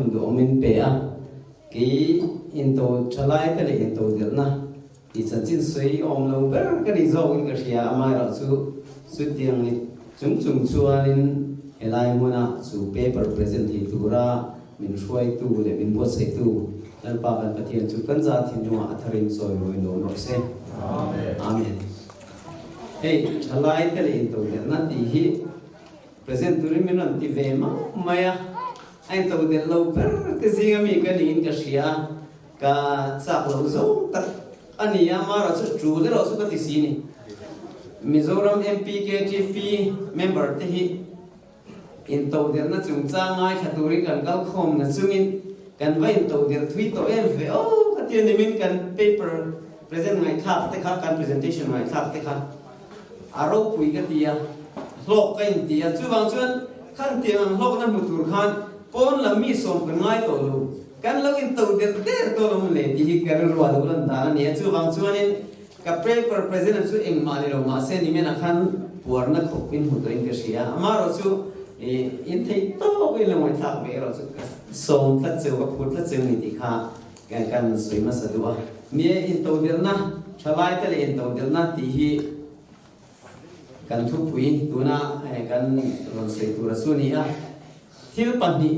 hun do min pe a ki into chalai te le into dir na ti chin sui om lo ber ka ri zo in ka ria ama ra su tiang ni chung chuanin elai mona su paper present hi tura min shuai tu le min bo sei tu dan pa ban pathian chu kan za thin nu a tharin soi roi no no se amen hey chalai te le into dir na ti hi present tu min an ti ve ma maya anh tàu điện lâu per cái gì mà cái điện cái xia cái sạc lâu zo tak anh ấy mà ra số chủ để ra số cái gì này Mizoram MP KGP member thế hi in tàu điện nó chúng ta ngay khát turi cần gal khom nó chung in cần vay in tàu điện tweet tàu em về cái tiền này mình cần paper present ngay khác thế khác cần presentation ngay khác thế khác aro pui cái tia lok cái tia chú vang chuan khăn tiền lok nó một tur khan pon la mi som kan ngai to lu kan lo in to de to lo le di ka ro wa lo lan da ne chu wang chuanin ka paper president chu eng ma ni ro ma se ni me na khan puar na khop pin hu to in ka sia ama ro chu in thei to ke lo moi thak me ro chu som tla chu ka phut tla chu ni ti kha kan sui ma sa duwa mi in to de na thalai ta le in to de na ti hi kan thu pui tu na kan ron sei tu ra su ni a thiếu bản đi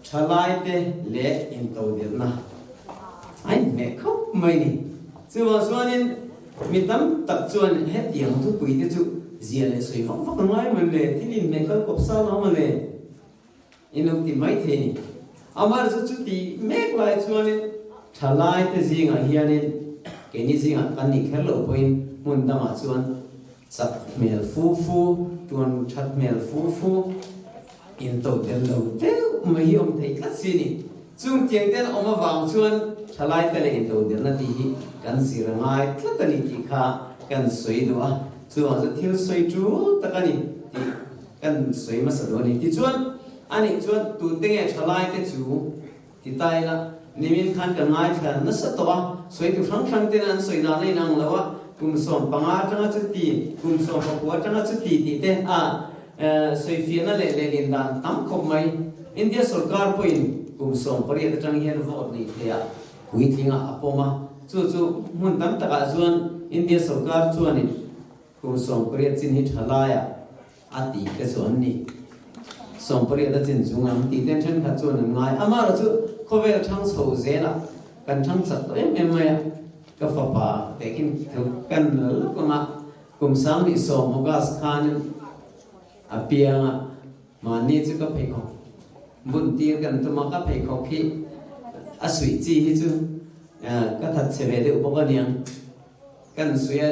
trả lại để lẽ in tàu điện na anh mẹ khóc mày nè chứ mà số nên mình tắm tập chuẩn hết tiền thuốc quỷ thế chứ gì là suy phóng phóng nói mình lẽ thì mình mẹ có cột sao nó mà lẽ in lúc thì mấy thế nè ama rồi chút thì mẹ lại cho nên trả lại để gì ngã hiền nên cái này gì ngã anh đi khép lộ point muốn đâm mà chuẩn sắp mèo phu tuần chặt mèo phu in tàu điện lâu téo mà hiểu thấy cái gì nè chung tiếng tên ông mà vang chuan thalai te le in tàu điện là gì kan sir ngai thla ka ni ti kha kan soi do a chu a thil soi chu ta ka ni ti kan soi ma sa do ni ti chuan ani chuan tu te nge thalai te chu ti tai la nimin khan ka ngai thlan na sa to a soi tu thang te nan soi na nei nang lawa kum som panga tanga chu ti kum som pa tanga chu ti te a soi fi na le lin dan tam khop mai India sarkar point kum som pariat tang hian vote ni thea ui thinga apoma chu mun tam taka chuan India sarkar chuanin kum som pariat chin hi thalaya ati ka chuan ni som pariat chin chungam ti ten than kha chuan ngai ama ro chu khovel thang so zela kan thang sak to em mai ka fa pa tekin kan kuma kum sam ni som ogas khan apianga mani chu ka phei kho bun tir kan tuma ka phei kho khi a sui chi hi chu ka that cheve de upoka niang kan suya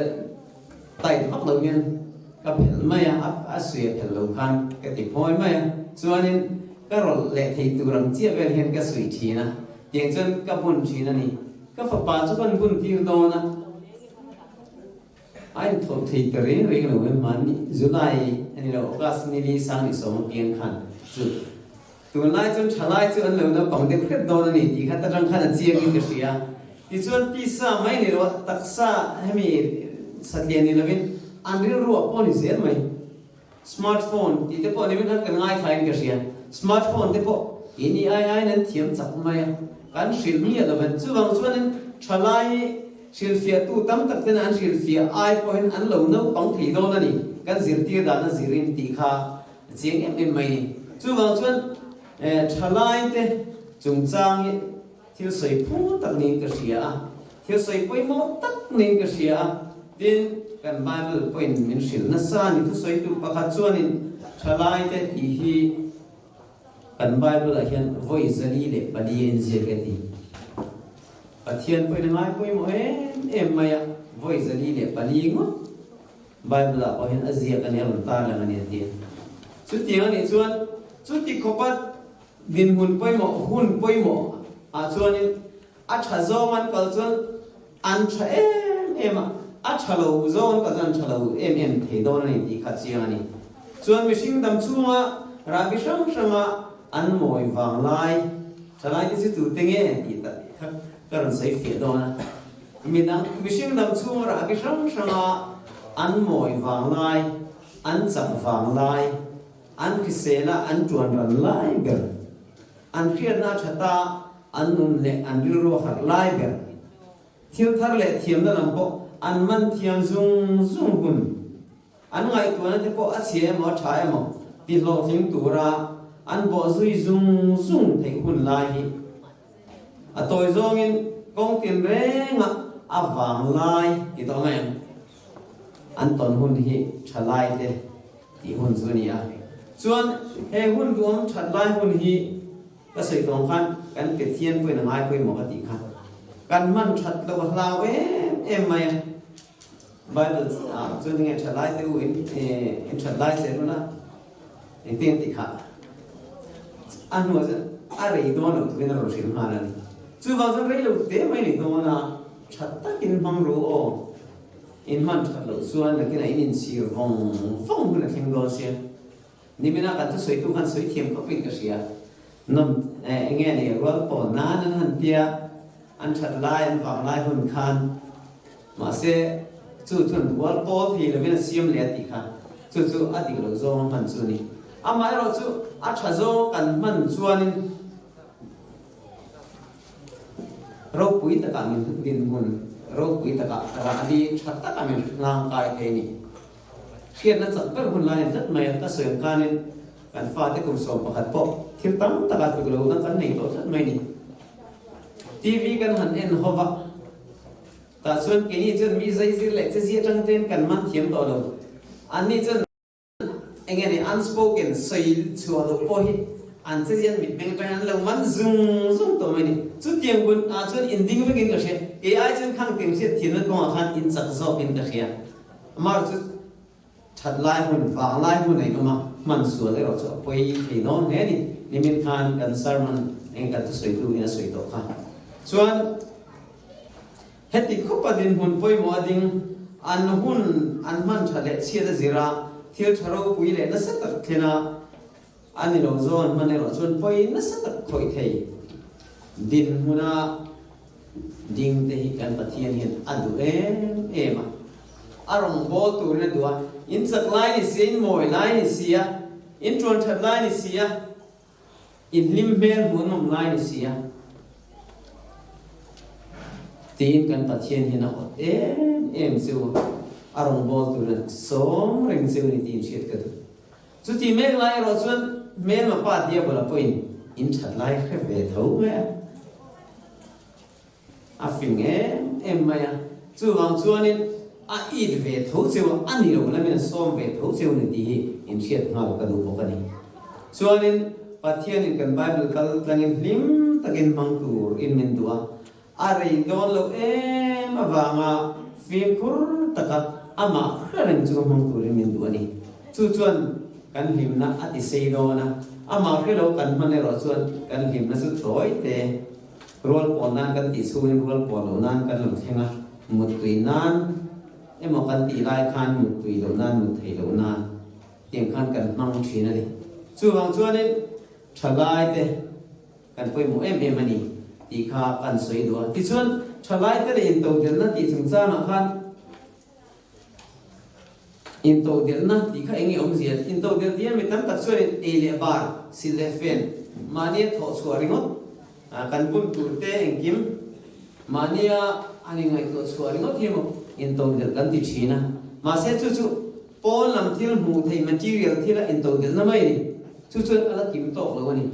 tai thak lo ngen ka phel mai a suya phel lo khan ka ti phoi mai chuanin ka rol le thei turam chia vel hen ka sui thina tiang chon ka bun thina ni ka fa pa chu kan bun tir do na ai thot thei ka re lo man July ani lo August ni li sang ni som piang khan chu tu lai chun thalai chu an lo na pang de khet do na ni ti kha ta rang khan chiang in ka sia ti chuan pi sa mai ni ro taksa hemi satlian ni lovin anril ro pon ni zel mai smartphone ti te po ni min kan ngai thain ka sia smartphone te po ini ai nan thiam chak mai kan shil mi la ban chu wang chuan thalai shil fia tu tam tak ten an shil fia ai po hin an lo no pang thei do na ni kan zir ti da na zirin ti kha chiang em mai ni chu wang chuan thalai te chung chang thil soi phu tak ning ka sia thil soi poi mo tak ning ka sia tin kan bible point min shil na sa ni thu soi tu pakha chuanin thalai te ti hi kan bible a hian voice ali le palien je ke ti pathian poi na ngai poi mo em maya voice ali le pali ngo bible a hian azia kan el ta la ngani ti chu ti ani chuan chu ti khopat din hun poi mo a chuanin a tha zo man kal chuan an tha em a tha lo zo an ka jan tha lo em thei do ni ti kha chiang ani chuan mi sing dam chunga ra bi sang an moi wang lai thalai ti tu tenge ti ta karon sai fi do na mi sing dam chunga ra bi sang an moi wang lai an chak wang lai an ki sela an tuan ran lai ber an khiat na thata an nun le an rilro har lai ber thil thar le thiam na lam po an man thiam zung zung hun an ngai tu na te po a che mo thai mo ti lo thing tu ra an bo zui zung zung thei hun lai hi a toi zong in kong tin renga avang lai ki to men an ton hun hi thalai te ti hun chu ni a chuan he hun duam thalai hun hi ka sei tong khan kan pe thian pui na ngai pui mo ka ti khan kan man that lo hlaw em mai Bible chu ni thalai te u in thalai se na en tin ti kha an no a rei do no tu na ro sin ha na chu va zo rei lo te mai ni do na chatta kin bang ro o in man that lo suan na kina in si vong vong na thing do se ni mina ka tu soi tu kan soi thiam ko pin ka sia nom nge ni wal po na nan han pia an that lai an wang lai hun khan ma se chu chun wal po thi le vena siam le ti khan chu a ti lo zo man chu ni ama ro chu a tha zo kan man chuan in ro pui ta ka min din hun ro pui ta ka ra di that ta ka min ngang kai the ni khian na chak per hun lai zat mai ta soem kan in kan fa te kum som pakhat po thil tam ta ka tu lo na kan nei to zat mai ni TV kan han en hova ta chuan ke ni chun mi zai zir le che zia tang ten kan man thiam to lo an ni chun engene unspoken soil chua lo po hi an che zian mit beng tan lo man zung zung to mai ni chu tiang bun a chun ending ve kin ka she AI chun khang tem se thian na ko khan in chak zo in ka khia mar chu that lai hun wang lai hun nei ma man su le ro cho poi thei non ne ni min khan kan sermon eng ka tu soi tu ina soi to kha chuan heti khopa din hun poi mo ding an hun an man thale chia da zira thil tharo pui le na sa tak thena ani lo zon man ro chun poi na sa tak khoi thei din huna ding te hi kan pathian hin adu ema arong bol tu na dua in sak lai ni sin moi lai ni sia in tron that lai ni sia in lim bel hunom lai ni sia tin kan pathian hin a em siu arong bol tu na som ring siu ni tin chet ka tu chu ti mek lai ro chuan mel ma pa dia bola point in that lai khe ve tho me a fing em maya chu wang chuan in a it ve tho cheu ani lo la min som ve tho cheu ni ti in chet nga ka du ko kani chuan in pathian in kan bible kal tlangin lim takin mangtur in min dua ari don lo awanga film kur taka ama kharang chu mangtur in min dua ni chu chuan kan lim na ati sei do na ama khelo kan man ro chuan kan lim na chu toi te rol pon nan kan ti suin rol pon lo nan kan lo thenga mut tui nan emo kan ti lai khan mut tui lo nan mut thei lo nan tiang khan kan mang thina ni chu wang chuan in thalai te kan poi mo em ani ti kha kan soi do ti chuan thalai te in to del na ti chung cha na khan in to del na ti kha engi om zia in to del dia mi tam tak chuan e le bar si le fen mani tho chuaringot kan bun tu te engkim mania ani ngai to chuaringot himo in to del kan ti thina ma se chu chu pol lam thil mu thei material thila in to del na mai ni chu chu ala kim to lo ni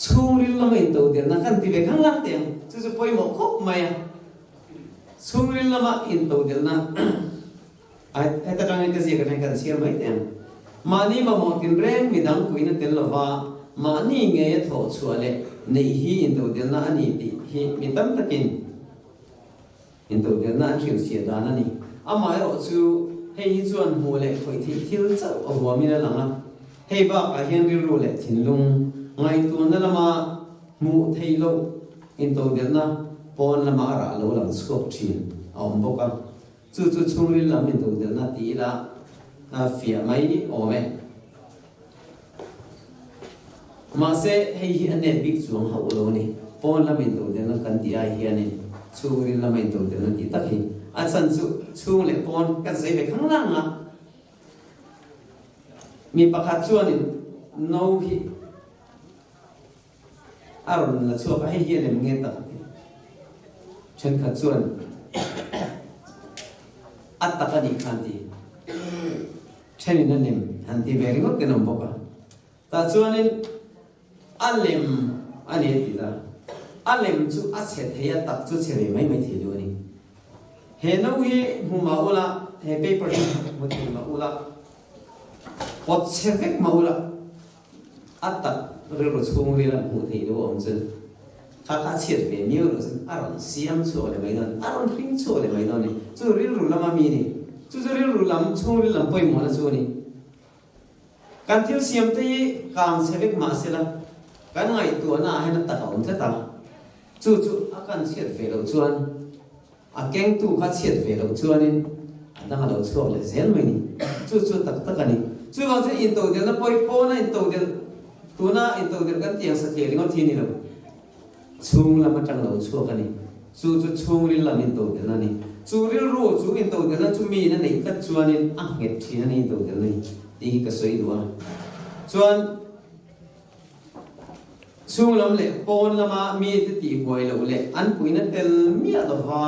chungril lama in to del na kan ti ve khang lang teng chu chu poi mo khop mai chungril lama in to del na ai ta tang ka sia ka kan sia mai teng mani ma mo tin reng mi dang kuina tel lova mani nge tho chuale nei hi in to del na ani ti hi mi tam takin in to del na thil sia da na ni ama ro chu hei chuan hu le khoi thi thil chau a huwa mi la langa hei ba ka hian ri ru le thin lung ngai tu na lama mu thei lo in to del na pon lama ra lo lang skop thin om boka chu chu chungri lam in to del na ti la a fia mai o me ma se hei hi ane big chuang ha lo ni pon lam in to del na kan ti ai hi ani chungri lam in to del na ti tak hi a chan chu chung le pon kan sei ve khang lang a mi pakhat chuan in no hi aron la chuak ai hian em nge tak chen kha chuan atakani khanti cheni nanim hanti veri ngot kenom boka ta chuanin alim ani ti da alim chu a che theya tak chu che mai mai thi lu ni he no hi huma ula he paper mu thi ma ula pot chevek ma ula atak ro chung ri la mu thi lu om chen kha chiat ve miu ro chen aron siam chu le mai don aron ring chu le mai don ni chu ril ru lama mi ni chu ril ru lam chung ri lam poi mo na chu ni kan thil siam te kam chevek ma se la kan ngai tu na he na ta om ta ta chu akan chiat ve lo chuan a keng tu kha chiat ve lo chuanin dang lo chu le zel mai ni chu tak tak ani chu wa che in to del na poi po na in to del tu na in to del kan tiang sa the ling thi ni lo chung la ma tang lo chu ka ni chu chung ri la in to del na ni chu ri ru chu in to del na chu mi na nei ka chuanin a nget thi na ni to del ni ti ka soi duwa chuan chung lam le pon lama mi te ti boi lo le an puina tel mi adwa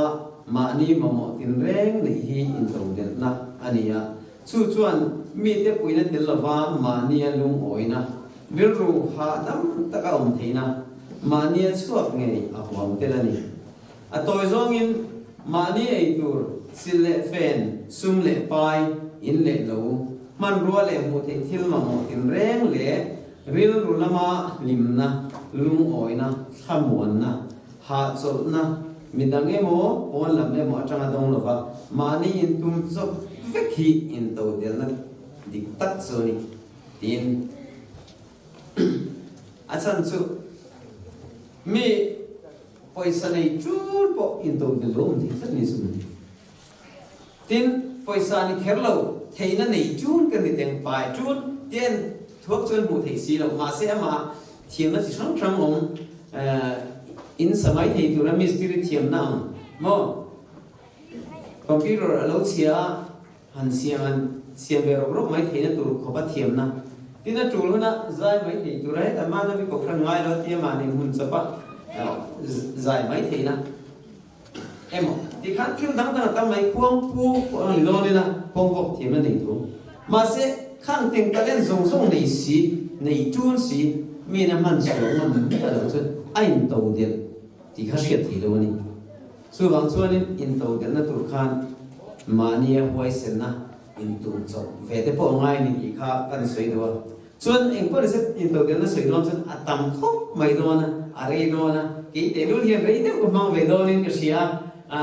ma ni mo tin reng nei hi in to del na ania chuan mi te puina tel lawa ma ni lung oina bil ru ha dam taka om theina ma ni chuak nge a hwam telani a toy zong in ma ni ei tur sil le fen sum le pai in le lo man ruwa le mu the thil ma mo tin reng le ril ru lama limna lung oina thamuan na ha chol na midang emo on lam emo atanga dong lova mani in tum so vekhi in to del na dik tak zoni tin achan chu mi poisa nei chul po in to del lom di sat ni sum tin poisa ni kherlo theina nei chun kan ni teng pai chun ten thuốc chuan mu thei si lo ma se ma thiam na chi sang om in samai thei tu ra mystery thiam na mo computer alo chia han siam ve ro mai thei na tu khopa thiam na tina tul na zai mai thei tu ra ta ma na vi ko khran ngai lo tia ma ni hun chapa zai mai thei na emo ti khan thil dang dang ta mai khuang pu lo ni na kong vok thiam na nei tu ma se khang teng talen zong zong nei si nei chun si mi na man so man mi alo chu ain to del ti kha hriat thi lo ni chu wang chuan in to del na tur khan mania huai sen na in tu cho ve te po ngai ni ki kha kan soi do chuan eng por se in to del na soi do chuan atam khop mai do na are do na ki te lu hian rei te ko ma ve do ni ka sia a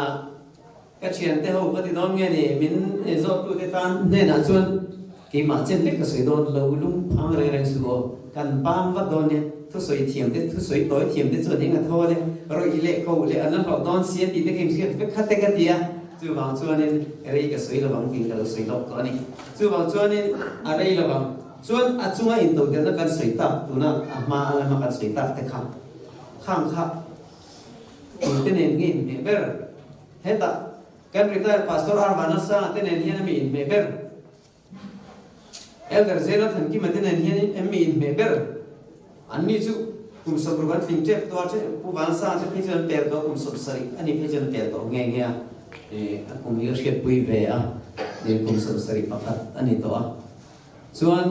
ka chian te ho ka ti don nge ni min zo tu te tan ne na chuan ki ma chen le ka soi do lo lung phang re re su kan pam va do ne thu soi thiam te thu soi toi thiam te chuan inga tho le ro i le ko le an lo don sia ti te kem sia ve kha te ka tia chu wang chuan in rei ka soi lo wang king ka soi lo to ni chu wang chuan in a rei lo wang chuan a chunga in to del na kan soi ta tu na a ma ma kan soi ta te khang kha te ne ngi me ber heta kan retire pastor ar manasa te ne hian mi me ber elder zela than ki maten an hian emmi in me ber anni chu kum sobruan thing chep to che pu wan sa che pijan per to kum sob sari ani pijan per to nge nge a kum yo shet pui ve a ne kum sob sari pakhat ani to a chuan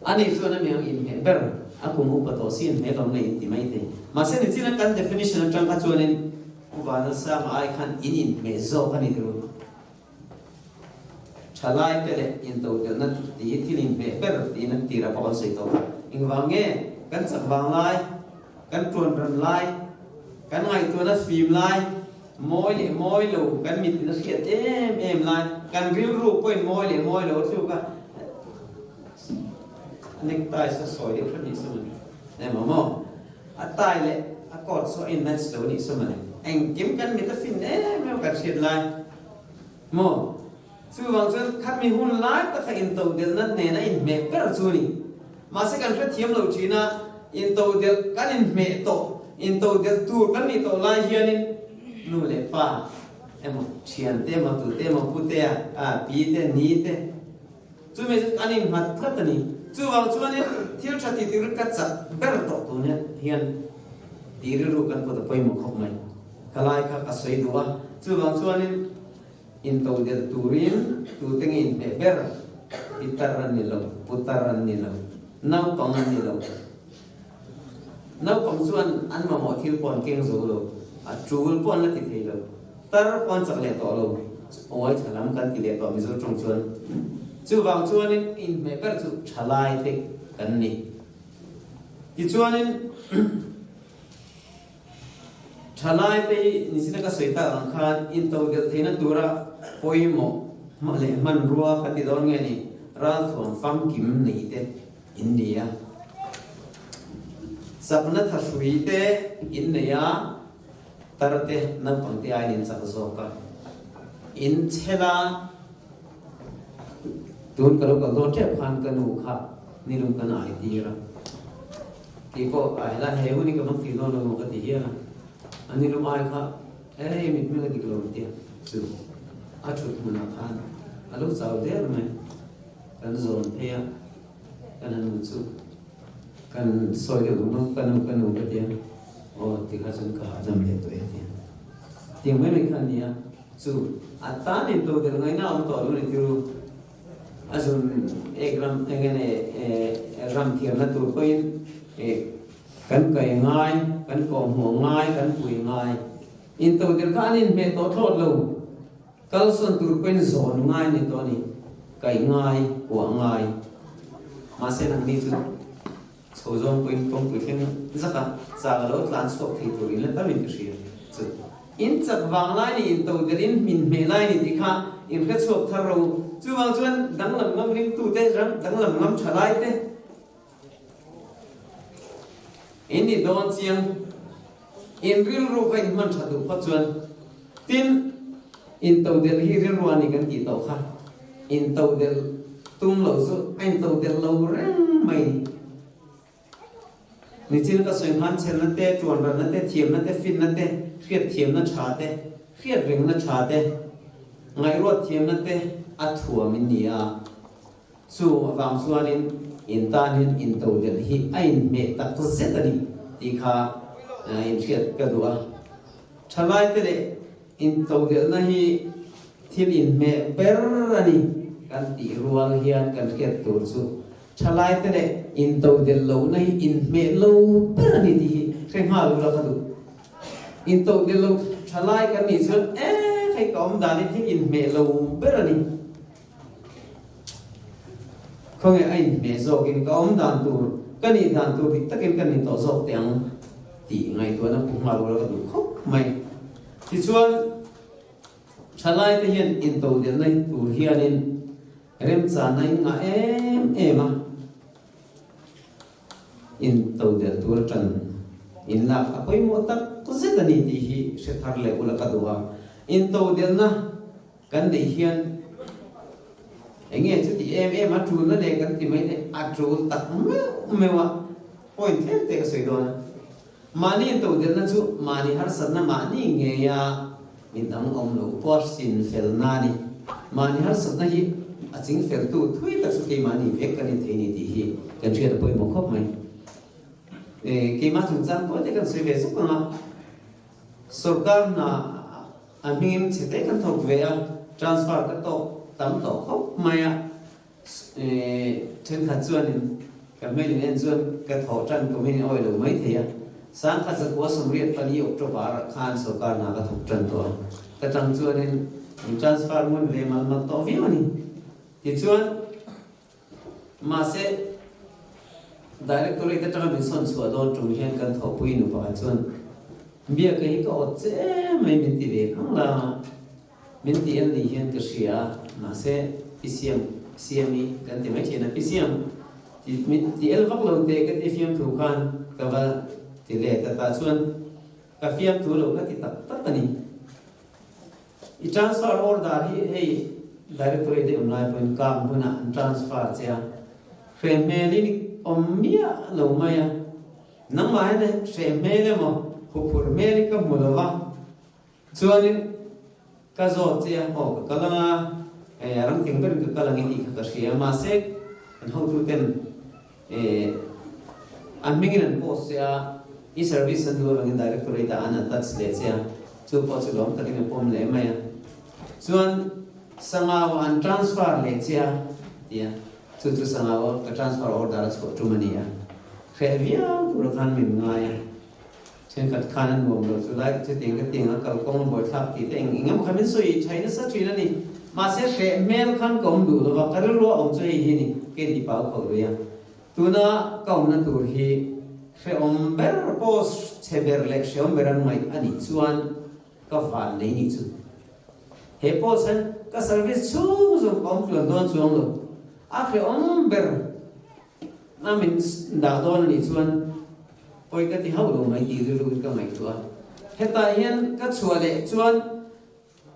ani chuan ami in me ber a kum upa to sin me dom nei ti mai te ma se ni china kan definition tang ka chuan in pu wan sa ma ai khan in me zo ani ru chalai pele in to del na ti thilin be ber ti na ti ra pawal sei to ing wange kan sak wang lai kan tuan ran lai kan ngai tu na film lai moi lo kan mit na siat em lai kan ril ru point moi lo chu ka nek tai sa soi de phani su ne mo a tai le a kot so in match lo ni su mane eng kim kan mit ta fin me ka siat lai mo chu wang chuan khat mi hun lai ta kha in to del na ne na in me per chu ni ma se kan thra thiam lo china in to del kan in me to in to del tu kan ni to lai hian in nu le pa emo chian te ma pu te a pi te ni te chu me kan in mat khat ni chu wang chuan in thil tha ti tir ka cha ber to tu ne hian tir ru kan ko ta poi mo khop mai kalai kha ka sei duwa chu wang chuan in to der turin tu teng in be ber itaran ni lo putaran ni lo nau pangan ni lo nau pang chuan an ma mo thil pon keng zo lo a chul pon la ti thei lo tar pon chak le to lo oi chalam kan ti le to mi zo trong chuan chu wang chuan in me ber chu thalai te kan ni ti chuan in thalai te ni sina ka soita ang khan in to del theina tura poimo ma le man ruwa khati don nge ni ra thon fam kim nei te india sapna tha shui te india tarate na pangti ai nin sak zo ka in chela tun kalo ka lo te phan ka nu kha ni lum ka ai ti ra ki ko ai la he uni ka mang ti no no ka ti ya ani lum ai kha ei mit me la ki lo ti chu a chu mu na khan alo zau der me kan zon pe ya kan anu chu kan soi de no kan nu ka ti o ti kha chun ka jam le to ya ti tiếng mấy mình khăn nhỉ dù ta nên tôi được ngay nào ông tỏ luôn thì tôi azun gram engene ram thiam na tur koin kan kai ngai kan ko ho ngai kan pui ngai in to der kan in me to thot lo kal son tur koin zon ngai ni to ni kai ngai ko ngai ma se nang ni chu so zong koin kong pui khen zaka za lo tlan sok thi tur in la ta min shi chu in chak wang lai ni in to der in min me lai ni ti kha in kha chok thar ro chu wang chuan dang lam ngam ring tu te ram dang lam ngam thalai te in ni don chiang in ril ro kai man tha du pha chuan tin in to der hi ril ro ani kan ti to kha in to der tum lo su ein to der lo rang mai ni chin ka soin han chen na te tuan ran na te thiam na te fin na te khiat thiam na cha te khiat ring na cha te ngai ro thiam na te a thua min ni a su awang suanin in tanin in to del hi ain me tak to zetani ti kha in khiat ka duwa thalai te le in to del na hi thil in me ber ani kan ti rual hian kan khiat tur chu thalai te le in to del lo na hi in me lo ber ani ti khen ha lu la ka du in to del lo thalai kan ni chu hay có ông đàn thì in mẹ lâu biết rồi đi không nghe anh mẹ rồi cái có ông đàn tu cái này đàn tu thì tất cả cái này tổ dọc tiếng thì ngày tuổi nó cũng mà rồi đủ khóc mày thì chuan trả lại thì hiện in tổ đến đây tu hiện in em trả này ngã em à in tổ đến tu trần in là cái một tắc có rất là nhiều thì sẽ thar lệ của là cái đồ in to del na kan de hian enge chu ti em a tu na de kan ti mai de a tu tak me wa point the te ka soi don mani in to del na chu mani har san na mani nge ya min dang om lo por sin fel na ni mani har san na hi a ching fel tu thui ta su ke mani ve kan ni the ni ti hi kan che da poi mo khop mai ke ma chung chang po te kan soi ve su ka ma sarkar na amin chỉ thấy cái thuộc về transfer cái tổ tấm tổ khóc mày trên thật xuân cái mấy nên xuân cái thổ trần của mình oi được mấy thì sáng khát giấc quá sớm riết và nhiều cho bà khan số cả nào cái thuộc trần tổ cái trần xuân nên transfer muốn về mà tổ vì mà thì xuân mà sẽ directory cái trần mình xuân sửa đôi trùng hiện cái thổ quy nụ bà xuân bia cái có chế mấy mình thì về không là mình thì anh đi hiện cái gì à mà sẽ PCM CME cái thì mấy chuyện là PCM thì mình thì anh vác lâu thế cái phim thủ khan cái và thì lệ ta xuân cái phim thủ lâu cái thì tất tất này cái transfer order hay directory để online bên cam bên anh transfer chứ frame mail mía lâu mày nắm máy này frame mail mà hupur America mulava chuanin ka zo chia ho ka kalanga ram ting ber ka kalangi ti ka shia ma se an ho tu ten anh mình nên post ya i service anh đưa vào directory ta anh touch để xem chú post chú đóng ta cái pom lệ mày chuan sangao an transfer le chia tia chu sangao ka transfer order so tu mania khevia tu ran min ngai chen kat khan nuam lo chu lai che ting ka ting ka kong boi thap ti teng ngam khamin soi chaina sa trina ni ma se she mel khan kom du lo wa karil ro om chei hi ni ke di pau kho ro ya tuna kaum na tur hi she om ber pos cheber le she om beran mai ani chuan ka van nei ni chu he pos han ka service chu zo kom chuan don chuang lo a she om ber na min da don ni chuan oi ka ti hau lo mai ti ru ka mai chuan heta hian ka chuale chuan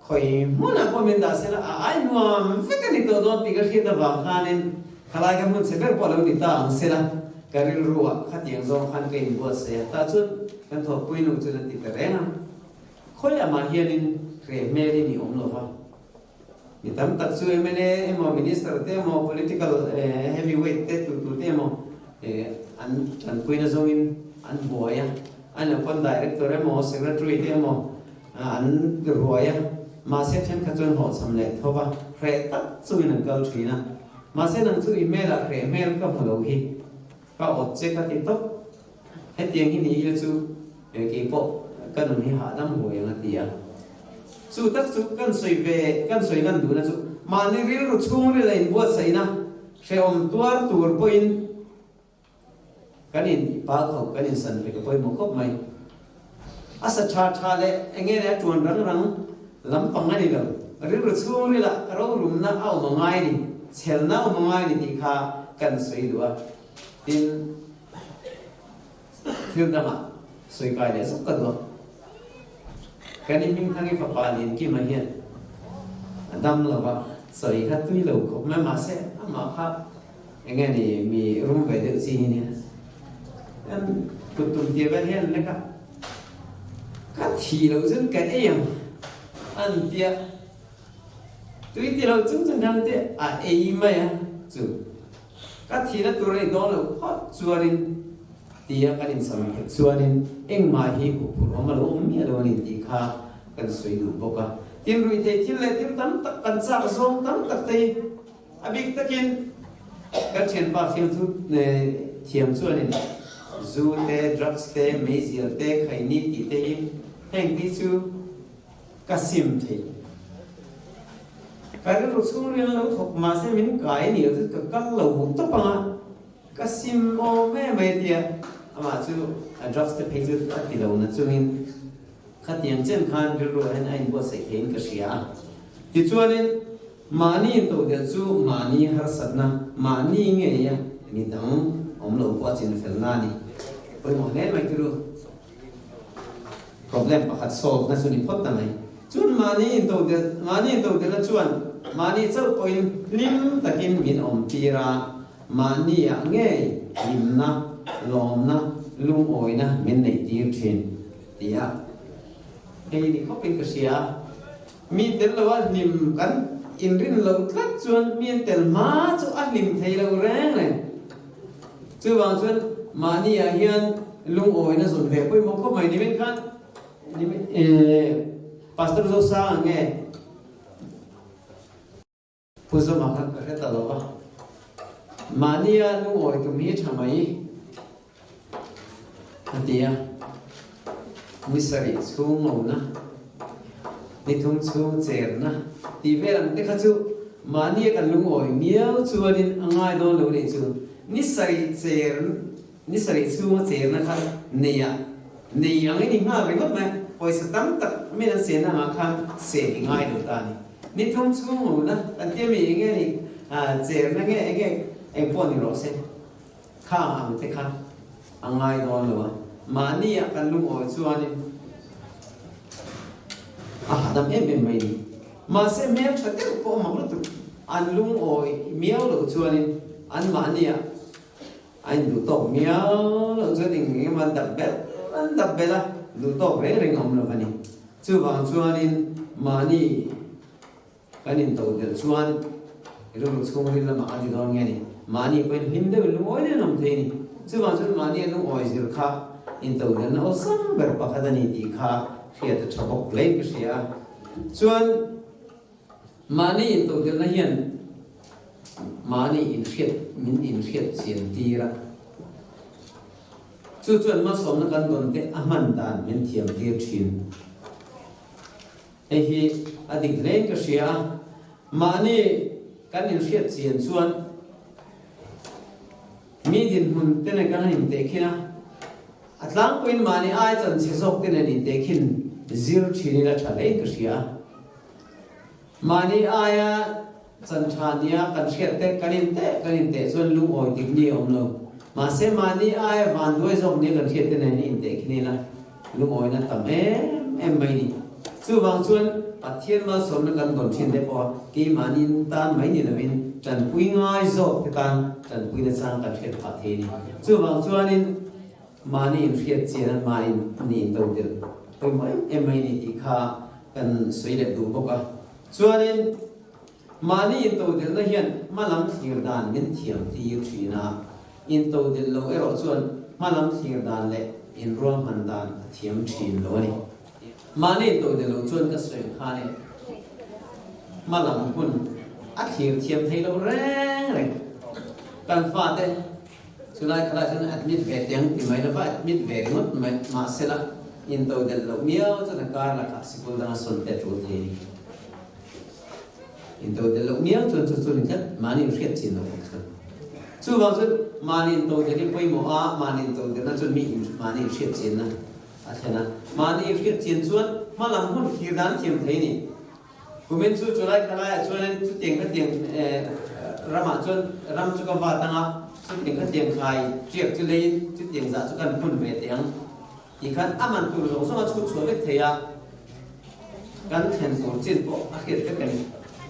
khoi muna ko min da se la ai nuam fikani to don ti ka khita wa khanin khalai ka mun se ber po lo ni ta ang se la karil ruwa khatiang zong khan ke in bo se ta chun kan tho pui nu chu ti ka renga khoi ama hianin re meri ni om lo wa mi tam tak su emene emo minister te mo political heavyweight te tu te mo an pui na zong in an boya an pon director emo secretary te mo an ruaya ma se then ka chon ho sam le thowa re tak chu in kal thina ma se nang chu email a re mail ka phalo hi ka ot che ka ti to he tiang hi ni il chu ki po ka nun hi ha dam ho yang atia chu tak chu kan soi ve kan soi kan du na chu ma ni ril ru chung ri lein bo sai na she om tuar tur po in kanin pa kho kanin san pe ko poi mo khop mai asa tha le enge ne tuan rang lam pangani lo ril ru chung ri la ro rum na au ma ngai ni chel na au ma ngai ni ti kha kan soi duwa tin thil dama soi kai le sak ka do kanin min thangi fa pa lin ki ma hian adam lo wa soi kha tui lo khop ma ma se ama kha enge ni mi rum ve de chi ni em kutum dia ba hian le ka thi lo jun ka em an dia tui ti lo chung chung thang te a ei ma ya chu ka thi na tur nei do lo hot chuarin tia kanin sam chuanin eng ma hi ku phur ma lo mi lo ni ti kha kan soi du boka tin rui te thil le thil tam tak kan cha zong tam tak te abik takin ka chen pa film thu ne thiam chuanin zu te drugs te mezir te khaini ti te heng ti chu kasim the cái lúc xuống riêng lâu thuộc mà sẽ mình cái nhiều thứ các lầu hút tóc bằng cái sim ô mẹ mày tiệt mà chú adjust the page các tỷ đầu nó chú mình khát tiền trên khan rồi anh có sẽ khiến cái gì à thì cho nên mani tổ được chú mani har sát na mani nghe ya ni đắng ông lâu quá trên phần na đi bây giờ nên mày cứ problem bắt khát solve na chú đi phốt này chun mani tổ được là chuan mani châu point lim takin min om tira mani a nge lim na lom na lung oi na min nei tir thin tia ei ni khopin ka sia mi tel lawa lim kan in rin lo tlat chuan mi tel ma chu a lim thei lo reng ne chu wang chuan mani a hian lung oi na zon ve poi mo khop mai ni men khan ni pastor zo sa nge puzo ma kha ka ta lo ba mania nu oi tu mi chamai atia misari chu mo na ni thum chu cher na ti veram te kha chu mania kan lu oi miao chu anin angai do lo ni chu nisari chu cher na kha neya yang ni nga re mat na poi sa tam tak me na se na nga kha se ngai do ta ni thum chu mo na an te mi nge ni cher na nge em pon ni ro se kha am te kha angai do lo mani kan lu oi chu ani dam em mai ni ma se mel cha te ko ma lu tu an lu oi miao lo chu ani an mani anh đủ tổ miao lo chu ding nge man đập bê la đủ tổ reng reng om lo vani chu wang chuan in mani kanin to del chuan ru chung rin lama adi don nge ni mani pen hinde lu oi ne nam the ni chu wang chu mani lu oi zir kha in to den o sam ber pa kha ni ti kha sia ta chobok le ke sia chuan mani in to den na hian mani in khiat min in khiat sian ti ra chu chuan ma som na kan don te aman dan min thiam ti thin e hi adik len ke sia mani kan in khiat sian chuan mi din hun te ne kan hin te khina atlang kuin mani ai chan chesok te ne ni te khin zir thini la thale ke sia mani aya chan thania kan khiat te kanin te chuan lu oi tik ni om lo ma se mani aya van doi jok ni kan khiat te ne ni te khini la lu oi na tam em mai ni chu wang chuan pathian ma som na kan don thin de po ki manin tan mai ni lovin chan pui ngai zo te tan chan pui na sang kan khiat pa the ni chu wang chuan in mani in khiat chen ma in ni to del poi mai em mai ni ti kha kan soi le du bo ka chuan in mani in to del na hian malam thir dan min thiam ti thina in to del lo ero chuan malam thir dan le in rom han dan thiam thin lo ni mani to del lo chuan ka soi kha ne malam hun a thir thiam thei lo reng reng kan fa te sulai khala chuan admit ve tiang ti mai la va admit ve ngot mai ma sela in to del lo miao chuan kar la kha sikul da son te tu thei ni in to del lo miao chuan chuan ni mani riat chin lo chuan chu wang chuan mani to del ni poi mo a mani to del na chuan mi mani riat chin na a thena mani riat chin chuan malam hun khir dan thiam thei ni kumen chu chulai khala chuan chu tiang ka tiang rama chuan ram chu ka va tanga chu tiang ka tiang khai chiak chu lein chu tiang za chu kan hun ve tiang i khan aman tu lo so ma chu chu ve theya kan then ko chin po a khiat ka kan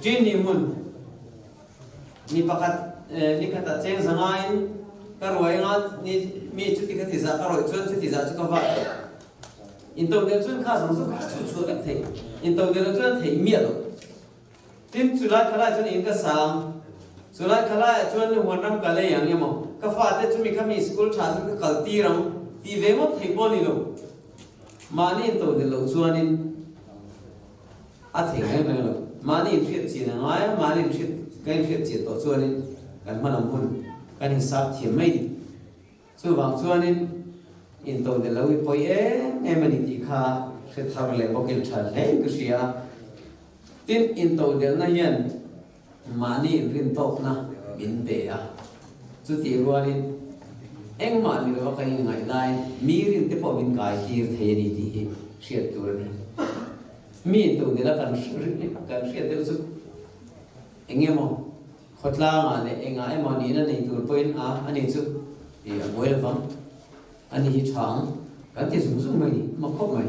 jin ni mun ni pakat ni kata cheng zangain ka roi nga ni mi chu ti ka ti za ka roi chuan chu ti za chu ka va in to del chuan kha sang chu chu chu ka thei in to del chuan thei mi lo tin chulai khala chuan in ka sang chulai khala chuan hon ram ka le yang yamo ka fa te chu mi kha mi school tha chu ka kal ti ram ti ve mo thei po ni lo mani in to del lo chuan in a thei ngai lo mani in thiet chi na ngai mani in thiet kai thiet chi to chuan in kan manam hun kan hin sap thiam mai ni chu wang chuan in to del lo i poi mani ti kha se thar le bokil thal le ku sia tin in to del na hian mani rin tok na min be a chu ti ruarin eng ma ni lo kai ngai lai mi rin te po min kai hir the ni ti hi siat tur ni mi to del kan siat del chu engemo khotla ma le enga emo ni na nei tur point a ani chu e a boil fam ani hi thang kan ti sung sung mai ni ma khop mai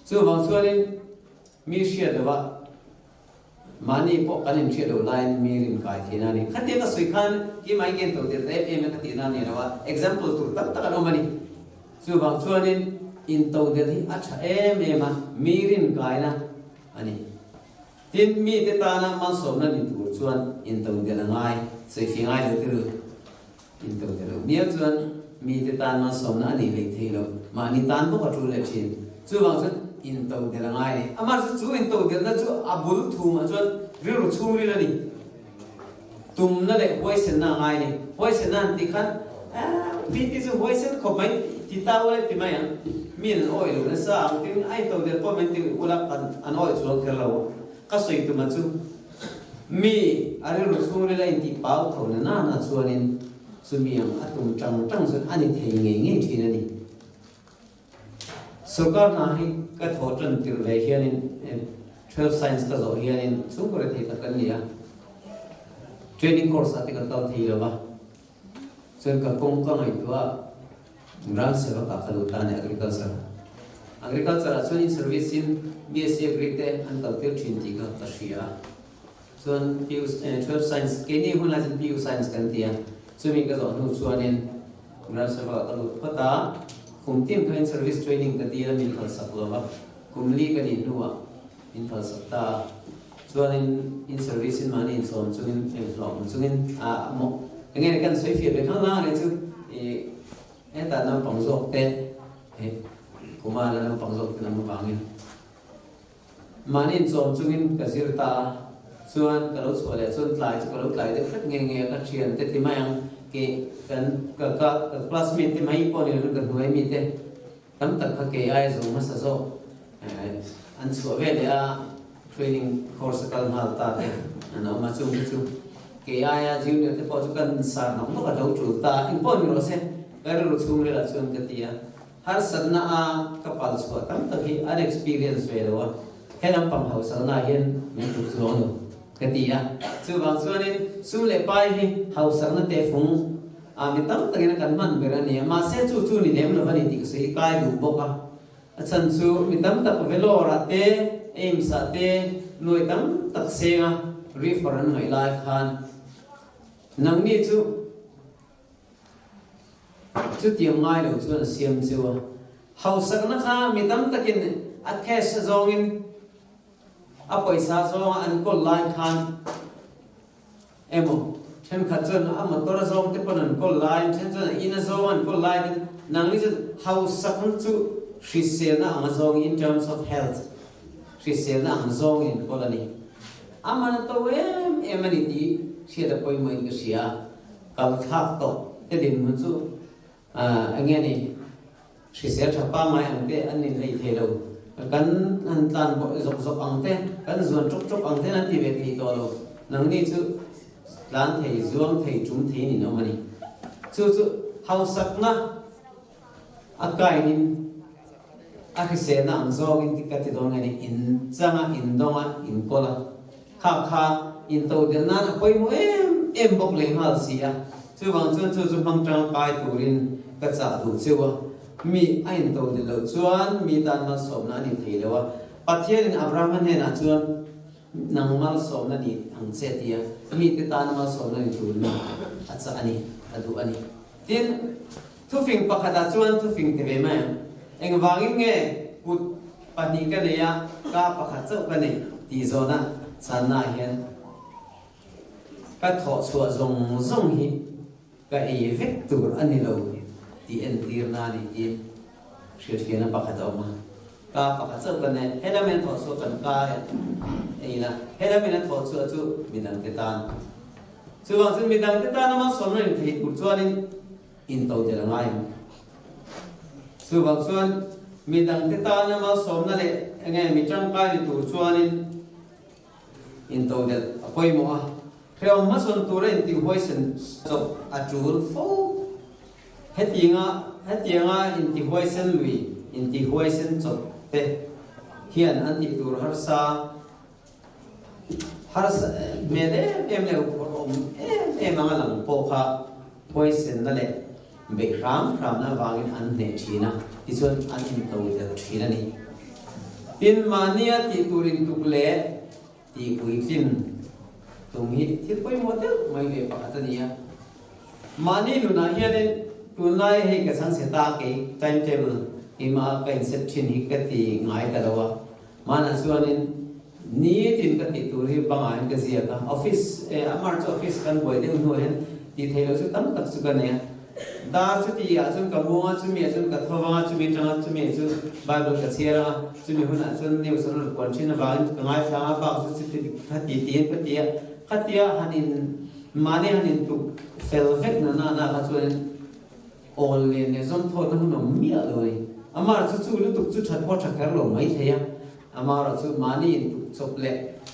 chu wang chuanin mi sia dewa mani po kanin sia do line mi rin kai thina ni khate ka sui khan ki mai gen to de em em ka tina ni rawa example tur tak tak no mani chu wang chuanin in to de hi acha em em mi rin kai na ani tin mi te ta na ma som na ni tur chuan in to de la ngai sei fi ngai de tu in to de lo mi chuan mi te ta na som na ni le thei lo mani tan po ka tu le chin chu wang chuan in to de la ngai ni amar chu in to de na chu abul thu ma chuan ri ru chu ri la ni tum na le hoi sen na ngai ni hoi sen na ti khan mi ti chu hoi sen kho mai ti ta wa ti mai min oi lu na sa tin ai to de po men ti ulak kan an oi chu kher lo ka soi tu ma chu mi ari ru chu ri la in ti pau tho na na chuanin chu mi ang atum tang tang chu ani thei nge nge thi na ni Sokar na hi ka thotan tir ve hian in 12 science ka zo hian in chu ko re thei ta kan nia training course ati ka ta thei lo ba chen ka pong ka ngai tua ran se ka ka lu ta ne agriculture so in service in BSc agri te an ka tir thin ti ka ta sia chuan PU 12 science ke ni hun la PU science kan tia chu mi ka zo nu chuanin ran se ka lu phata kum tim khain service training ka tira min khal saklova kum li ka ni nuwa min khal sakta chuan in service in mani in som chungin lom chungin mo engene kan soi fi be khang la le chu ta nam pang zok te kuma la nam pang zok nam bangin mani in som chungin kasir ta chuan kalau chole chuan tlai chu kalau tlai de khat nge ka thian te ti mayang ke kan ka classmate ti mai pon ni kan huai mi te tam tak kha ke ai zo ma sa zo an chu ve le a training course kal hal ta te an ma chu ke ai junior te po chu kan sa na no ka do chu ta in pon ro se ka ro chu le la chuan ka tia har sadna a kapal chu tam tak hi an experience ve lo helam pam hau sa na hian mi chu chu no cái gì à chú bảo chú nên chú lệ bài hi hậu sáng nó tệ phúng mi tâm tất nhiên cần mặn về ra nè mà sẽ chú này ném là vấn đề thì sẽ cái đủ bốc à chân chú mi tâm tất về lo ra tê em sa tê nuôi tâm tất xe à reference hỏi lại khan nang ni chú tiếng ngay đâu chú là xiêm chú à hậu sáng nó kha mi tâm tất nhiên at cash zongin a paisa zo an ko lai khan emo them khat chon a motor zong te pon an ko lai then chon in a zo an ko lai nang li how sakun chu she se na ang zong in terms of health she se na ang zong in kolani aman to emani ti sia da poi mai ka sia kal thak to te din mu chu angeni she se tha pa mai ang te an nin lei thelo kan an tlan bo zok ang te kan zuan chok ang te nan ti ve ki to lo nang ni chu tlan thei zuang thei chum thei ni no mani chu hau sak na akai nin a khi se na ang zong in ti ka ti dong ani in changa in donga in kola kha in to de na poi mo em bok le hal sia chu wang chu phang tang pai turin ka cha tu chewa mi ain to de lo chuan mi tan ma som na ni thei lewa pathian in abraham ne na chuan nang mal som na ni ang che tia mi te tan ma som na ni tu na acha ani adu ani tin thu fing pakhata chuan thu fing te ve ma eng wangin nge put pani ka ne ya ka pakhat chau ka ne ti zo na san na hian ka tho chua zong hi ka e vek tur ani lo ti en tir na ni ti shir fiana pakhat oma ka pakhat chau kan ne element tho so kan ka e na element tho chu midang te tan chu wang chu midang te tan ma som na thei kur chuan in to de la ngai chu wang chuan midang te tan ma som na le nge mi tang ka ni tur chuan in to de apoi mo a khreom ma son tur in ti hoisen so a tur fo hetianga in ti hoisen lui in ti hoisen chot te hian an ti tur har sa mele emle em anga lang po kha hoisen na le be ram na wangin an ne thina ti chon an in to de thina ni tin mania ti turin tukle ti puitin tum hi ti poi model mai ve pa atania mani nu na hian tunai he ka sang seta ke timetable ima ka inset thin hi ka ti ngai ka lawa mana suanin ni tin ka ti tur hi bangai ka zia ka office amar office kan boy de no hen ti thelo su tam tak su ka ne da su ti ya chun ka mo chu me chun ka thawa chu me tanga chu me chu bible ka chera chu me huna chun new sun kon chin ba ka ngai sa ba su ti thati ti ka ti khatia hanin mane hanin tu felvet na ka chun all ne zon tho na no mi a loi amar chu lu tuk chu that po thakar lo mai theya amar chu mani in tu chop le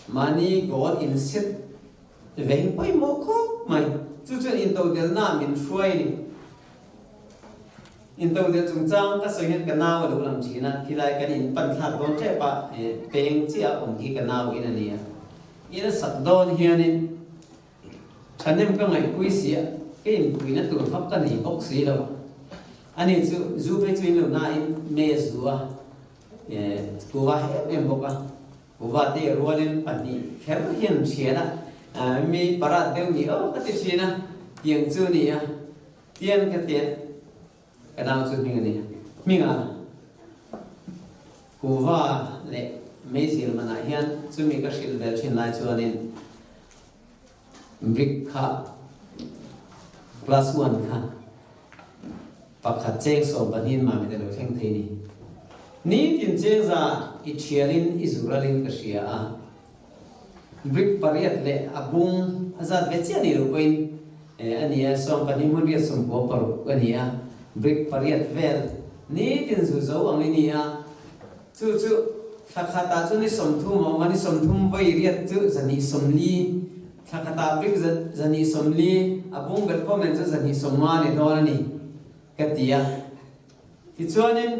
mani god in set vein pai mo ko mai chu in to del na min shwai ni in to del chung chang ka so hian ka naw lo lam china khilai kan in pan thak don che pa peng chi a om ki ka naw in ania ina sak don hian in thanem ka ngai kui sia cái quỷ nó tụi pháp cái này bốc xí đâu anh ấy chú phải chú nhiều na mẹ chú à cô va em bốc à cô va thì rồi lên bản đi khéo hiện xe đó mi para tiêu nhiều cái tiền na tiền chú này à tiền cái nào chú mình này mình à cô va này mấy gì mà nãy hiện chúng mình có sự về trên lại cho nên brick khá plus one khá và khát chế số bản hin mà mình được khen thế này ní tin chế ra Israelin Israelin cái gì à brick pariat le abung azat vecchia ni rupain ania som pani mun ria som po paru ania brick pariat vel ní tin zu zo ang ania chu khata chu ni som thu ma mani som thum vai riat chu zani som li khata brick zani som li abung vel comment chu zani som ma ni dor ni katia ti chuanin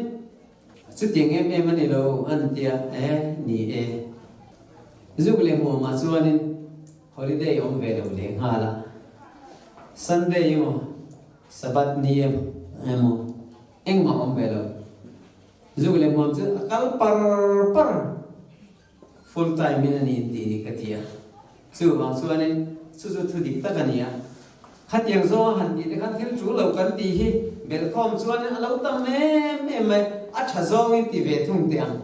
chu ting em ani lo an tia ni zuk le mo ma chuanin holiday om ve lo le ngala Sunday mo sabat ni emo eng ma om ve lo zuk le mo chu akal par full time in ani ti ni katia chu ma chuanin chu thu dik ta kania khát yang zo han ti khát thil chu lo kan ti hi welcome chuanin alo tam em a tha zo in ti ve thung tiang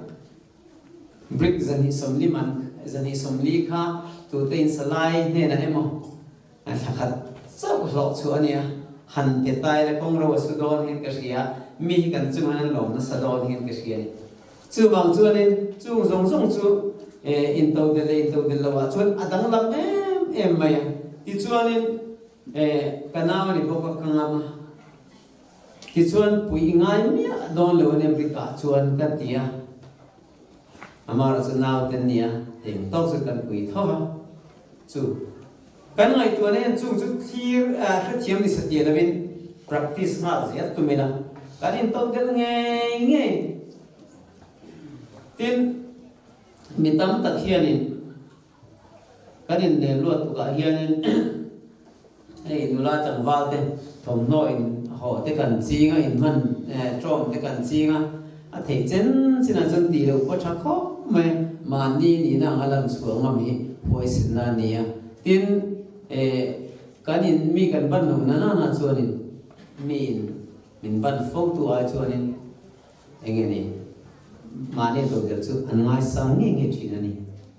brick zani somli man zani somli kha tu tein salai ne na emo a thakhat so so chuania han te tai le kong ro su don hin ka sia mi kan chu han lom na sa don hin ka sia chu bang chuanin chu zong chu in to de lo wa chuan adang lam em mai ti chuanin kanaw ni bok kangama ti chuan pui ngai mi don lo ne brika chuan ka tia amara chu naw ten nia ting tok su kan pui thawa chu kan ngai tu ne chu thir kha thiam ni satia lavin practice ma zia tu mena kan in tok del nge tin mitam tak hianin kan in ne luat ka hianin ei nula tang valte thom no in ho te kan chinga in man trom te kan chinga a thei chen china chan ti lo ko tha kho me man ni na alam chuang ma mi poison na nia tin kan in mi kan ban no na chuanin min ban fo tu a chuanin engeni mani to del chu an ngai sang nge thina ni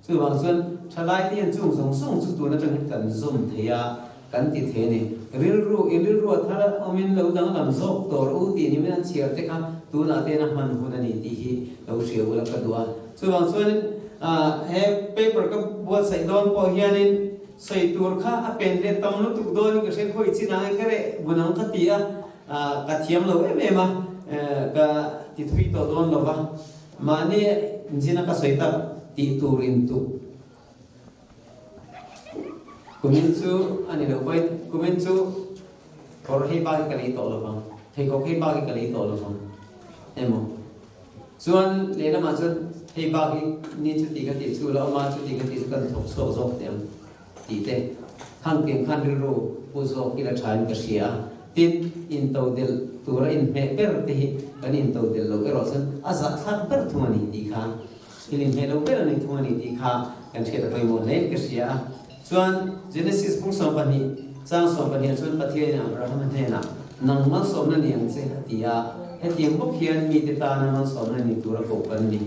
chu bang chuan thalai tian chung song chu tu na tang kan zum theya kan ti the ni ril ru thara amin lo dang lam zok tor u ti ni men chiar te kha tu na te na man hu na ni ti hi lo shia ula ka dua chu bang chuan he paper ka bo sai don po hianin sai tur kha a pen le tam lu tu don ka sen khoi chi na ka re bunang ka ti a ka thiam lo em ma ka ti thui to don lo wa ma ni jina ka sai ta ti turin tu kuminchu ani lo pai kuminchu kor hi ba ka li to lo bang thei ko hi ba ka li to lo bang emo chuan le na ma chuan hi ba hi ni chu ti ka ti chu lo ma chu ti ka ti kan thok so zo tem ti te khang king khan ru pu zo ki la thain ka sia tin in to del tura in me per te hi kan in to del lo ero san asa thak per thumani ti kha ilin me lo per ni thumani ti kha kan che ta pai mo le ka sia chuan Genesis pung som pani chang som pani chuan pathian Abraham ne na nang man som na niang che hatia hetiang bok hian mi te ta na man som na ni tura ko kan ni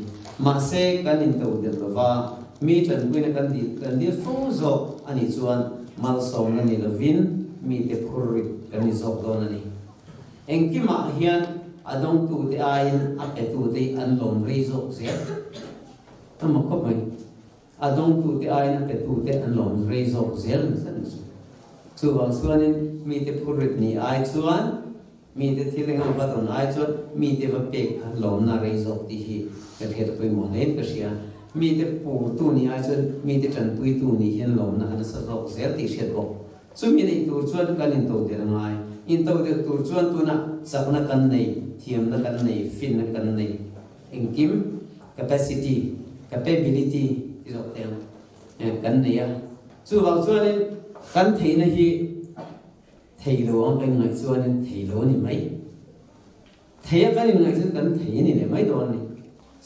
ma se kan in to del lova mi tan buina kan di fu zo ani chuan mal som na ni lovin mi te phurri kan ni zok don ani engki ma hian adong tu te ain a pe tu te an lom ri zo se tam ko mai adong tu te ai na pe tu te an lom rei zo zel san chu wang suanin mi te phurit ni ai chuan mi te thilengam vaton ai chuan mi te va pek lom na rei zo ti hi ka the ta pui mo nen ka sia mi te pu tu ni ai chuan mi te tan pui tu ni hian lom na an sa zo zel ti shet bo chu mi nei tur chuan kan in to de ngai in to de tur chuan tu na sakna kan nei thiam na kan nei fin na kan nei engkim capacity capability is of them kan nei a chu wang chuanin kan theina hi theilo ang kan ngai chuanin theilo ni mai theya kan ngai chu kan thei ni le mai don ni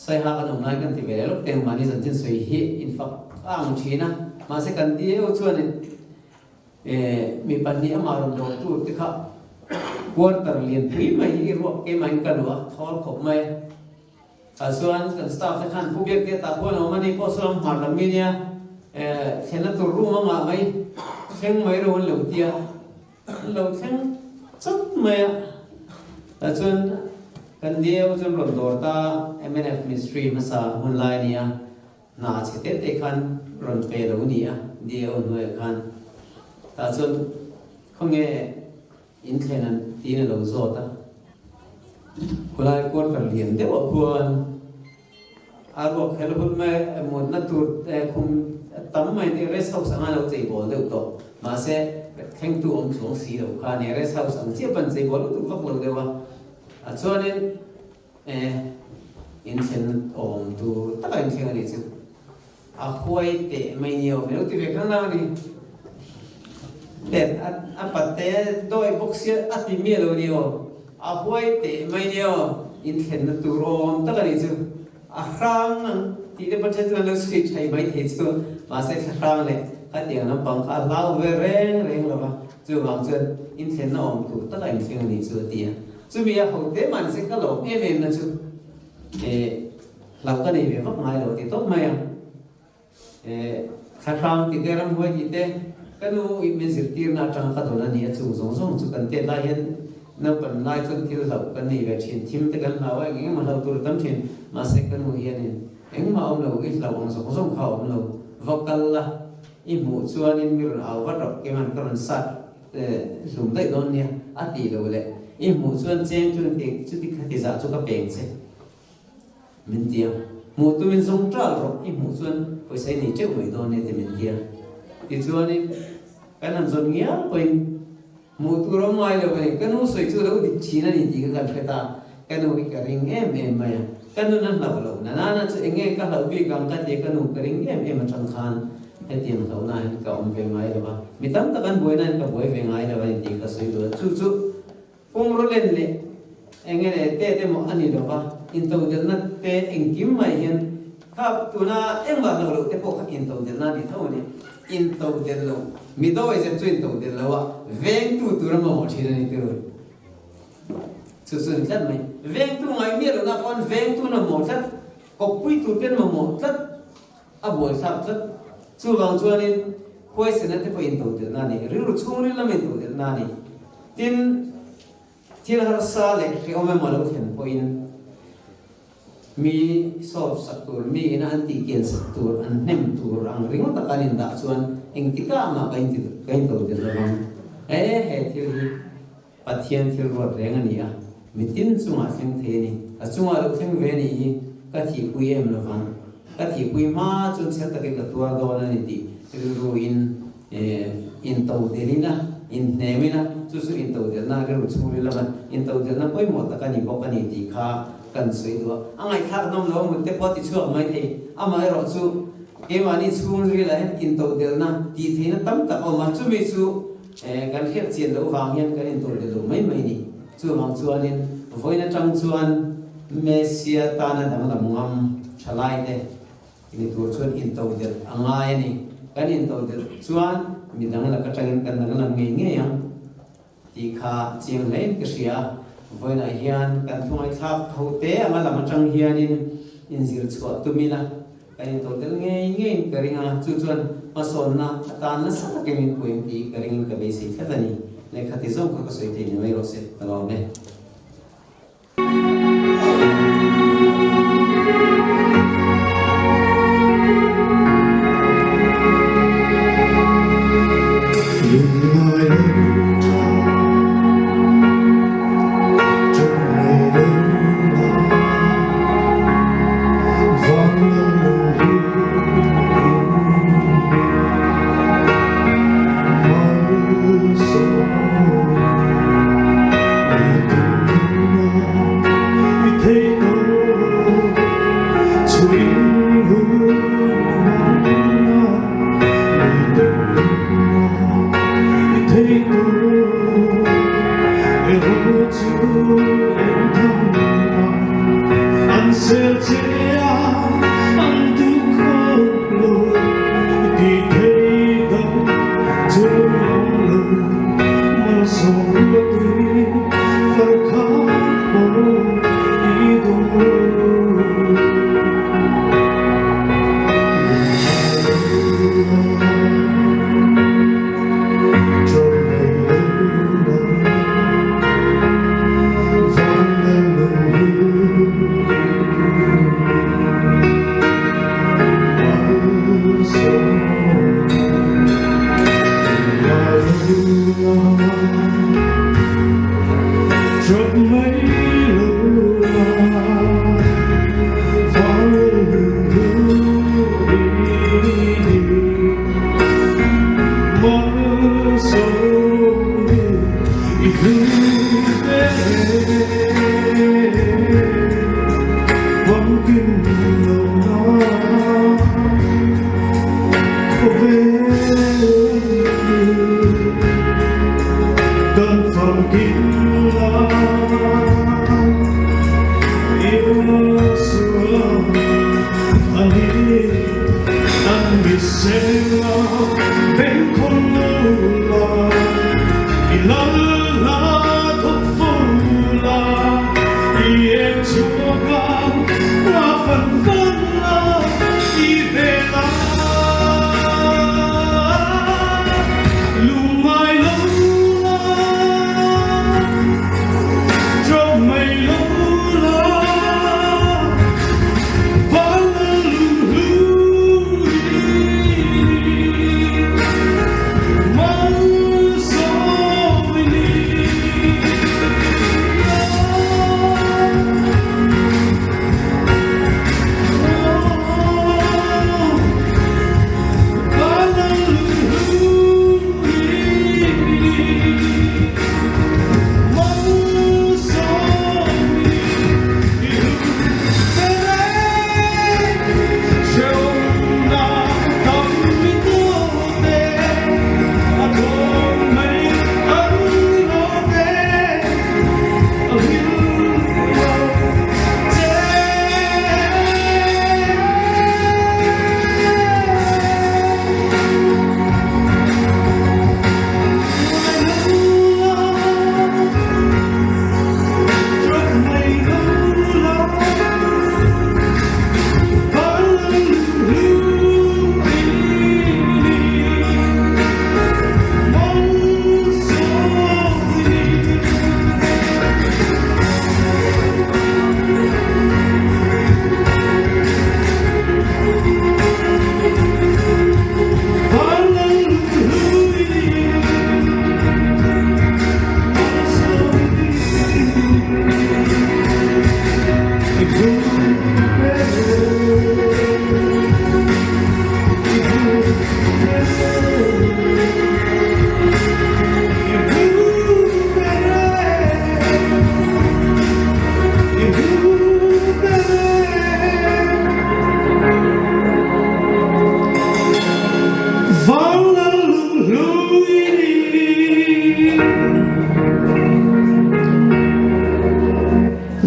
sai ha kan ngai kan ti ve lo teng mani san chin sui hi in fact ang thina ma se kan ti o chuanin mi pan ni amaron do tu ti kha quarter lien pui mai hi ro ke mai kan wa thol khop mai Asuan kan staff kan public ke tak pun omani posulam harlaminia kena turu mama mai seng mai ro lo dia lo seng sắp mai asuan kan dia ujun ron dorta MNF ministry masa online nia na chete te kan ron pe lo nia dia on noi kan asuan khonge in khenan tin lo zota kulai kor kan lian de wa kuan aro khelhul me mon na tur khum tam mai de rest house anga lo chei bol de to ma se kheng tu om chung si lo kha ne rest house ang che pan chei bol tu vak lo de wa a chuanin in chen om tu ta kan thing ani chu a khoi te mai nhiều me ti ve kan la ni te a patte doi boxia ati mi lo ni o a khoi te mai nhiều in chen na tu rom ta kan ni chu a khang ti de pa chen na sri chai mai the chu ma se khang le ka tiang na pang kha lao ve reng lo ba chu wang chen in chen na om tu ta kan thing ani chu ti chu mi a ho te man se ka lo em na chuเราก็นี่เป็นพวกไม้เราที่ต้นไม้ข้าคราวที่เกิดมาที่เต้ก็นู้อีเมสิตีน่าจังขัดตัวนี้จู่ส่งจุกันเต้ไล่เห็นนับเป็นไล่จนที่เราก็นี่แบบชินทิมตะกันเราเองมาเราตัวตั้มชินมาเสกกันนู้เห็นเองมาเอาเราอีเราส่งเขาเราวักกันละอีหมูชวนนี่มีเราวัดดอกเกมันก็มันสัตว์หลุมได้ตอนนี้อดีตเราเลยอีหมูชวนเจงจนเด็กจุดที่ขัดที่จะจุกเป่งเสmình tiêm một tụi mình sống trở rồi cái một xuân với xây này trước mấy đôi này thì mình tiêm thì cho nên cái làm dọn nghĩa mình một tụi nó ngoài là vậy cái nó soi chưa đâu thì chỉ là những cái cần phải ta cái nó cái ring em mà cái nó nằm lâu lâu nó sẽ nghe cái lâu bị cầm cái nó ring em mà chẳng khan cái tiền thầu này cái ông về ngay là ba mình tắm ta cái buổi này cái buổi về ngay là vậy thì cái soi đồ chút không rồi lên lên anh nghe để một anh đi đâu ba in tàu điện na te anh kim mai hiền khắp tụi na em vào đâu te po in tàu điện na đi thâu này in tàu điện lâu mi đâu ấy sẽ chuyên tàu điện lâu à ven tụi nó mà chỉ là như thế rồi sự sự chất mày ven tụi ngày miết rồi na con ven tụi nó một chất có quý tụi bên mà một chất à buổi sáng chất chú vàng chú nên quay sẽ nói te po in tàu điện na này rồi chung đi làm in tàu điện na này tinที่เราสาเล็กที่เอามามาเราเห็นพออินมีสอบสักตัวมีอันที่เกี่ยนสักตัวอันเน่มตัวรังริ้งตะการินดาส่วนเองที่ก้ามาเป็นที่เป็นตัวเดียวกันเฮ้ที่ปัจเจียนที่รวดแรงอันนี้มีทิ้งสุมาเส้นเทนี่สุมาเราเส้นเวนี่ก็ที่คุยเอ็มเราฟังก็ที่คุยมาจนเสร็จตะกี้กับตัวโดนนี่ที่รู้อินตัวเดียวนี่นะอินเนมินะสุอินตัวเดียวน่าเรื่องชูริละมันอินตัวเดียวน่าไปหมดตะกันนี่บอกกันนี่ดีค่ะกันสวยตัวอังไงข้าน้องเราหมดแต่พอติดชั่วไม่ทีอามาให้เราชูเอวานี่ชูริละอินตัวเดียวน่าดีทีน่ะตั้มตะเอามาชูไม่ชูกันเขียนเสียนเราวางเงี้ยกันอินตัวเดียวไม่นี่ชูวางชวนนี่วันนั้นจังชวนเมสเซียตาน่ะดังลำงำฉลาดเลยนี่ตัวชวนอินตัวเดียวอังไงนี่กันอินตัวเดียวชวนมีดังนั้นก็จังกันดังนั้นเงี้ยยังที่ข้าเจียงเล่นก็เสียวันนั้นเฮียนกันทุ่งไอ้ข้าเขาเตะมาละมันจังเฮียนอินสิร์ชว่าตุมินะกันตัวเดิมเงี้ยกระดิ่งจุดมาสอนนะตานะสักเกมินคุยที่กระดิ่งกับเบสิกแค่นี้ในขัดที่ส่งเขาก็สวยที่นี่ไม่รู้สึกตลอดเนี่ยHãy subscribe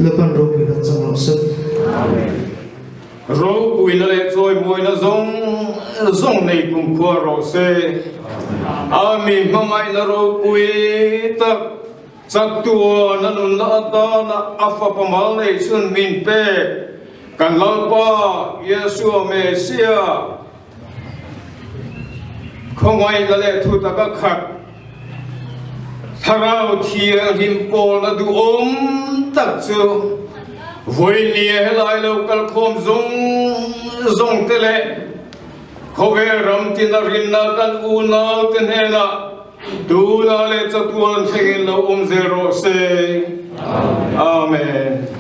Lepan roh kita sama langsung. Roh bui na le trôi môi na zong này cùng qua roh se. Amin mamai na roh bui tak chắc tua na nun na ta na afa pamal này sun min pe kan lalpa Yeshua Mesia. Không ai na le thu ta ka khat. Tharau thiêng him pol na du tak chu voi lia lai lo kal khom zong tele khove ram tin rin na kan u na ten he na tu na le chatuan thegin lo zero se amen.